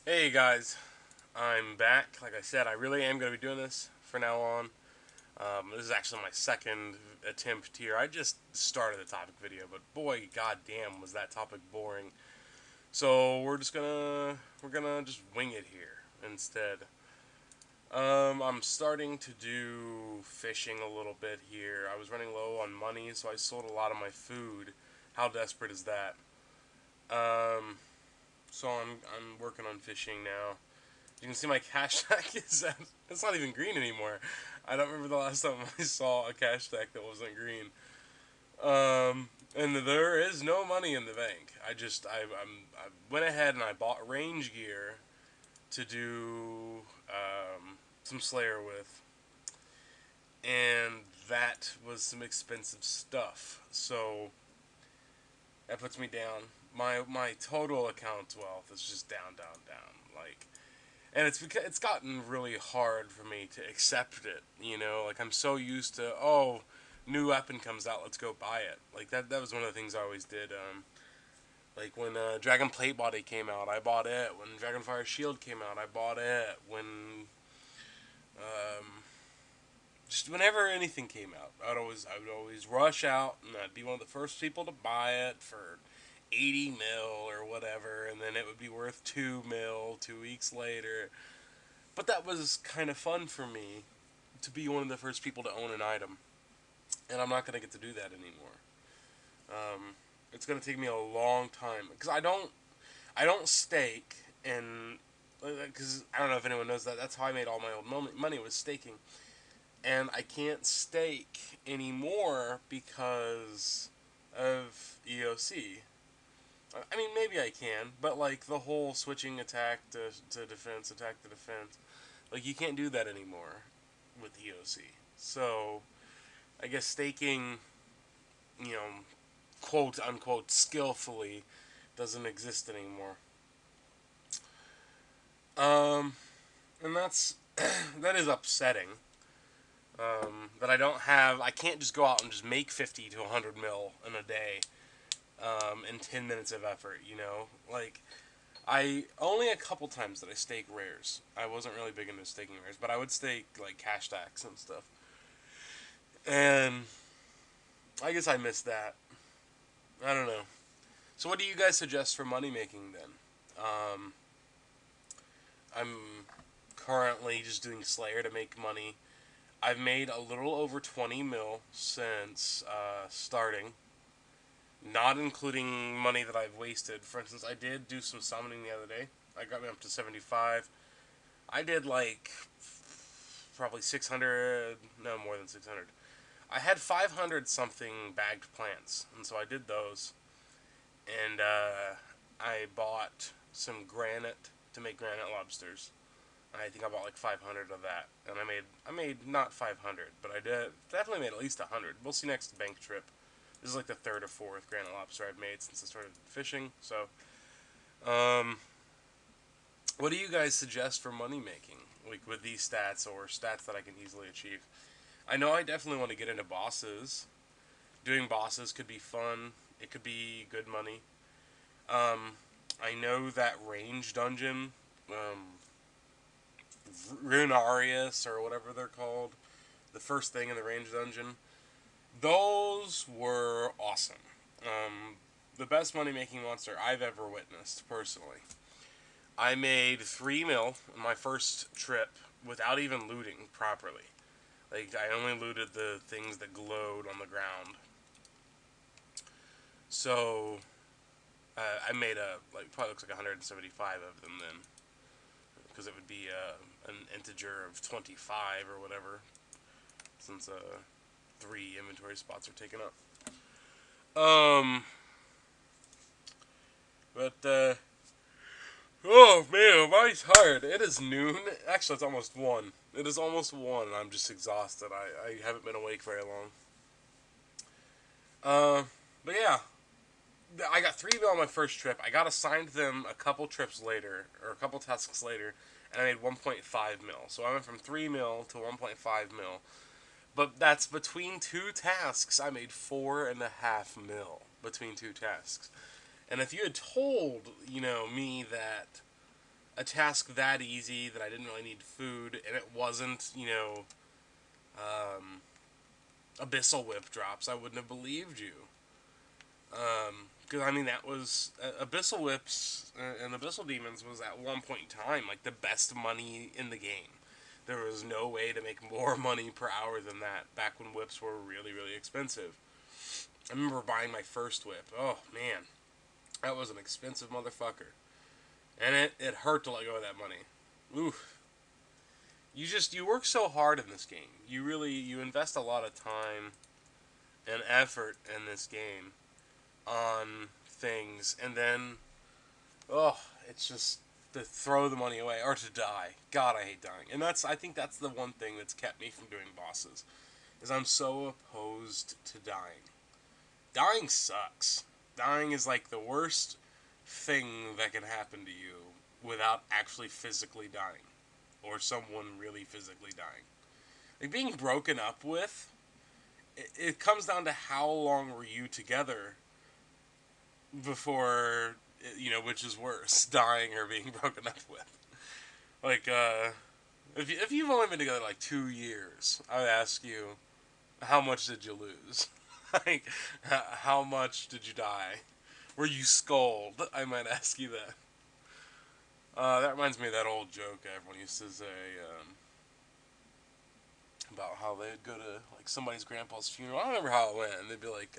Hey guys, I'm back. Like I said, I really am going to be doing this from now on. This is actually my second attempt here. I just started the topic video, but boy, goddamn, was that topic boring. So we're gonna just wing it here instead. I'm starting to do fishing a little bit here. I was running low on money, so I sold a lot of my food. How desperate is that? Um, so I'm working on fishing now. You can see my cash stack it's not even green anymore. I don't remember the last time I saw a cash stack that wasn't green. And there is no money in the bank. I went ahead and I bought range gear to do some Slayer with, and that was some expensive stuff. So that puts me down. My total account wealth is just down, down, down. And it's because it's gotten really hard for me to accept it. Like I'm so used to, oh, new weapon comes out, let's go buy it. Like that was one of the things I always did. Like when Dragon Plate Body came out, I bought it. When Dragonfire Shield came out, I bought it. Um, just whenever anything came out, I would always rush out and I'd be one of the first people to buy it for 80 mil or whatever, and then it would be worth 2 mil 2 weeks later. But that was kind of fun for me to be one of the first people to own an item, and I'm not gonna get to do that anymore. It's gonna take me a long time because I don't stake, and because I don't know if anyone knows that that's how I made all my old money was staking, and I can't stake anymore because of EOC. I mean, maybe I can, but like the whole switching attack to defense, attack to defense, like you can't do that anymore with EOC. So I guess staking, you know, quote unquote, skillfully doesn't exist anymore. Um, and that's that is upsetting. That I can't just go out and just make 50 to 100 mil in a day, in 10 minutes of effort. Like I only a couple times that I stake rares. I wasn't really big into staking rares, but I would stake like cash stacks and stuff. And I guess I missed that. I don't know. So what do you guys suggest for money making then? Um, I'm currently just doing Slayer to make money. I've made a little over 20 mil since starting, not including money that I've wasted. For instance, I did do some summoning the other day. I got me up to 75. I did like probably 600, no more than 600. I had 500 something bagged plants, and so I did those. And I bought some granite to make granite lobsters. I think I bought like 500 of that, and I made not 500, but I did definitely made at least 100. We'll see next bank trip. This is like the third or fourth granite lobster I've made since I started fishing. So, um, what do you guys suggest for money making, like with these stats or stats that I can easily achieve? I know I definitely want to get into bosses. Doing bosses could be fun. It could be good money. Um, I know that range dungeon, Runarius or whatever they're called, the first thing in the range dungeon. Those were awesome. The best money making monster I've ever witnessed personally. I made 3 mil in my first trip without even looting properly. Like I only looted the things that glowed on the ground. So I made probably looks like 175 of them then, because it would be an integer of 25 or whatever, since 3 inventory spots are taken up. Um, but oh man, my tired. It is noon. Actually, it's almost 1. It is almost 1, and I'm just exhausted. I haven't been awake very long. But yeah, I got 3 mil on my first trip. I got assigned them a couple trips later, or a couple tasks later, and I made 1.5 mil. So I went from 3 mil to 1.5 mil. But that's between 2 tasks. I made 4.5 mil between 2 tasks. And if you had told, me that a task that easy that I didn't really need food, and it wasn't, abyssal whip drops, I wouldn't have believed you. Because, that was... Abyssal Whips and Abyssal Demons was at one point in time, like, the best money in the game. There was no way to make more money per hour than that, back when whips were really, really expensive. I remember buying my first whip. Oh, man. That was an expensive motherfucker. And it hurt to let go of that money. Oof. You work so hard in this game. You invest a lot of time and effort in this game on things, and then, it's just to throw the money away, or to die. God, I hate dying. And I think that's the one thing that's kept me from doing bosses, is I'm so opposed to dying. Dying sucks. Dying is like the worst thing that can happen to you without actually physically dying, or someone really physically dying. Like, being broken up with, it comes down to how long were you together before, which is worse, dying or being broken up with. Like, if you've only been together like 2 years, I would ask you, how much did you lose? Like, how much did you die? Were you scolded? I might ask you that. That reminds me of that old joke everyone used to say, about how they'd go to, like, somebody's grandpa's funeral. I don't remember how it went, and they'd be like,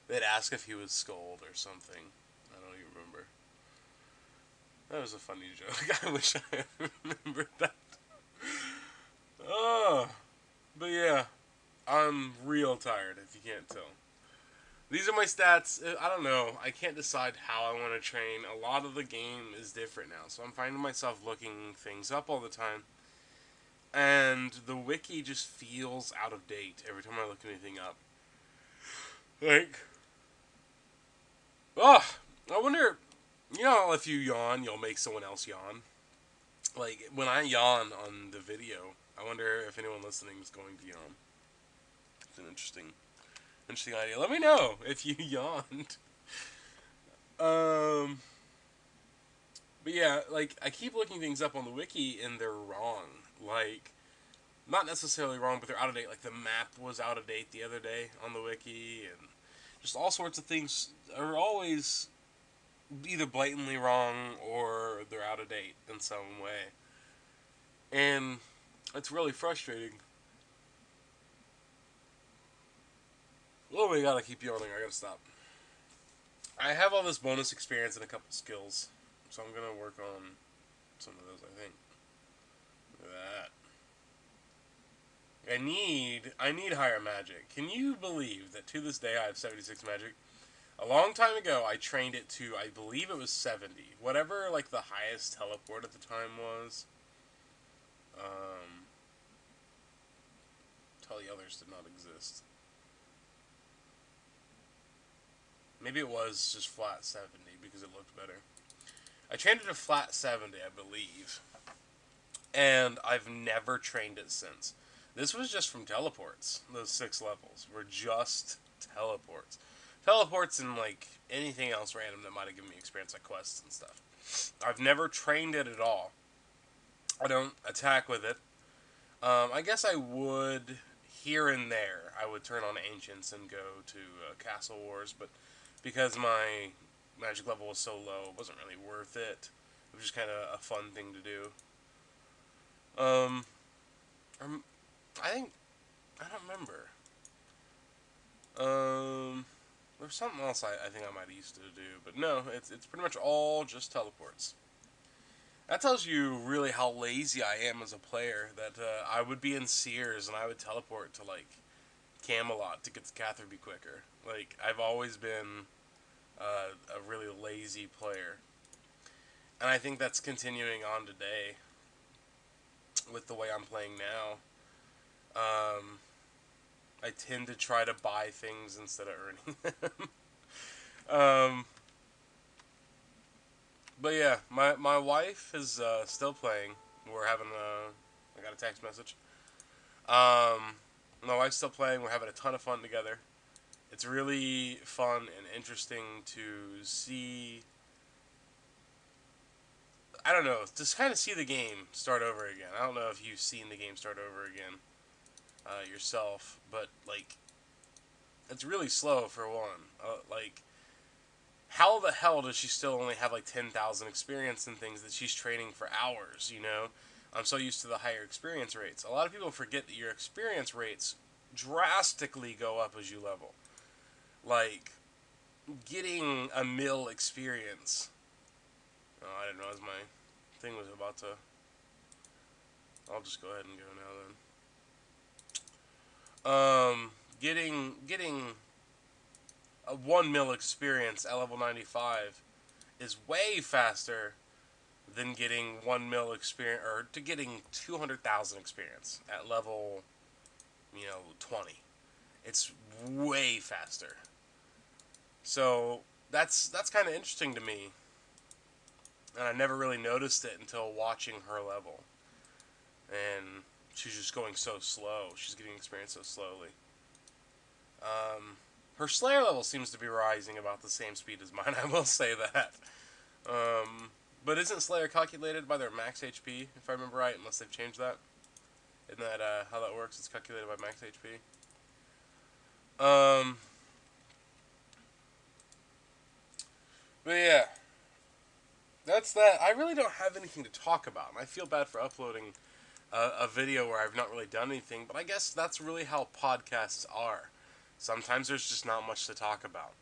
they'd ask if he was scolded or something. I don't even remember. That was a funny joke. I wish I remembered that. Oh, but yeah, I'm real tired, if you can't tell. These are my stats. I don't know. I can't decide how I want to train. A lot of the game is different now, so I'm finding myself looking things up all the time. And the wiki just feels out of date every time I look anything up. Like, I wonder, if you yawn, you'll make someone else yawn. Like, when I yawn on the video, I wonder if anyone listening is going to yawn. It's an interesting idea. Let me know if you yawned. But yeah, like, I keep looking things up on the wiki and they're wrong. Like, not necessarily wrong, but they're out of date. Like, the map was out of date the other day on the wiki, and just all sorts of things are always either blatantly wrong or they're out of date in some way. And it's really frustrating. Oh my god, I keep yawning. I gotta stop. I have all this bonus experience and a couple skills, so I'm gonna work on some of those, I think. Look at that. I need higher magic. Can you believe that to this day I have 76 magic? A long time ago, I trained it to, I believe it was 70. Whatever, like, the highest teleport at the time was. Tell the others did not exist. Maybe it was just flat 70 because it looked better. I trained it to flat 70, I believe. And I've never trained it since. This was just from teleports. Those 6 levels were just teleports. Teleports and, like, anything else random that might have given me experience, like quests and stuff. I've never trained it at all. I don't attack with it. I guess I would, here and there, I would turn on Ancients and go to Castle Wars, but because my magic level was so low, it wasn't really worth it. It was just kind of a fun thing to do. I think, I don't remember. There's something else I think I might have used to do, but no, it's pretty much all just teleports. That tells you really how lazy I am as a player, that I would be in Sears and I would teleport to, like, Camelot to get to Catherby quicker. Like, I've always been a really lazy player. And I think that's continuing on today with the way I'm playing now. I tend to try to buy things instead of earning them. But yeah, my wife is still playing. We're having I got a text message. My wife's still playing. We're having a ton of fun together. It's really fun and interesting to see I don't know, just kind of see the game start over again. I don't know if you've seen the game start over again yourself, but like, it's really slow for one. Like, how the hell does she still only have like 10,000 experience in things that she's training for hours, you know? I'm so used to the higher experience rates. A lot of people forget that your experience rates drastically go up as you level. Like, getting a mil experience. Oh, I didn't realize my thing was about to... I'll just go ahead and go now then. Getting a 1 mil experience at level 95 is way faster than getting 1 mil experience, or to getting 200,000 experience at level, 20. It's way faster. So that's kind of interesting to me, and I never really noticed it until watching her level. And she's just going so slow. She's getting experience so slowly. Her Slayer level seems to be rising about the same speed as mine, I will say that. But isn't Slayer calculated by their max HP, if I remember right, unless they've changed that? Isn't that how that works? It's calculated by max HP. But yeah, that's that. I really don't have anything to talk about, and I feel bad for uploading a video where I've not really done anything, but I guess that's really how podcasts are. Sometimes there's just not much to talk about.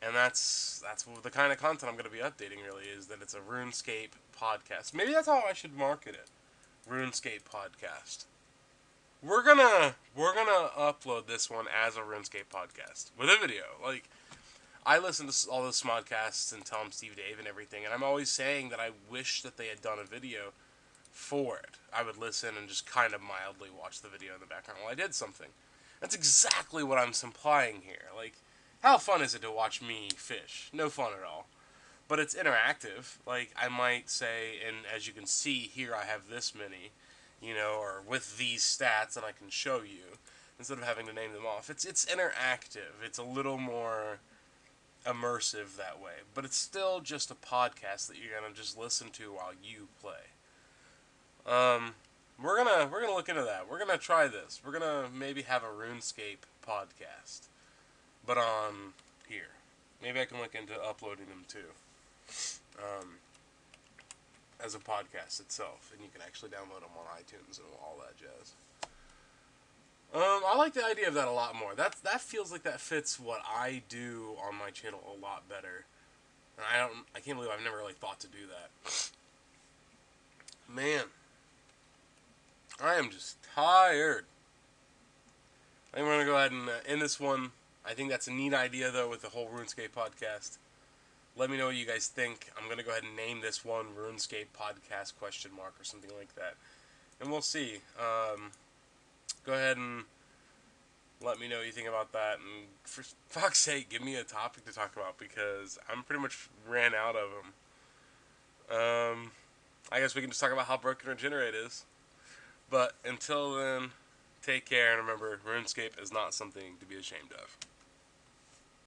And that's the kind of content I'm going to be updating, really, is that it's a RuneScape podcast. Maybe that's how I should market it. RuneScape Podcast. We're gonna upload this one as a RuneScape podcast with a video. Like, I listen to all those smodcasts and Tom, Steve, Dave, and everything, and I'm always saying that I wish that they had done a video for it. I would listen and just kind of mildly watch the video in the background while I did something. That's exactly what I'm implying here. Like, how fun is it to watch me fish? No fun at all. But it's interactive. Like, I might say, and as you can see here, I have this many, or with these stats, and I can show you, instead of having to name them off. It's interactive. It's a little more immersive that way. But it's still just a podcast that you're going to just listen to while you play. We're gonna look into that. We're gonna try this. We're gonna maybe have a RuneScape podcast, but on here. Maybe I can look into uploading them too, as a podcast itself, and you can actually download them on iTunes and all that jazz. I like the idea of that a lot more. That feels like that fits what I do on my channel a lot better. And I can't believe I've never really thought to do that. Man. I am just tired. I'm going to go ahead and end this one. I think that's a neat idea, though, with the whole RuneScape podcast. Let me know what you guys think. I'm going to go ahead and name this one RuneScape Podcast ? Or something like that. And we'll see. Go ahead and let me know what you think about that. And for fuck's sake, give me a topic to talk about, because I'm pretty much ran out of them. I guess we can just talk about how broken Regenerate is. But until then, take care, and remember, RuneScape is not something to be ashamed of.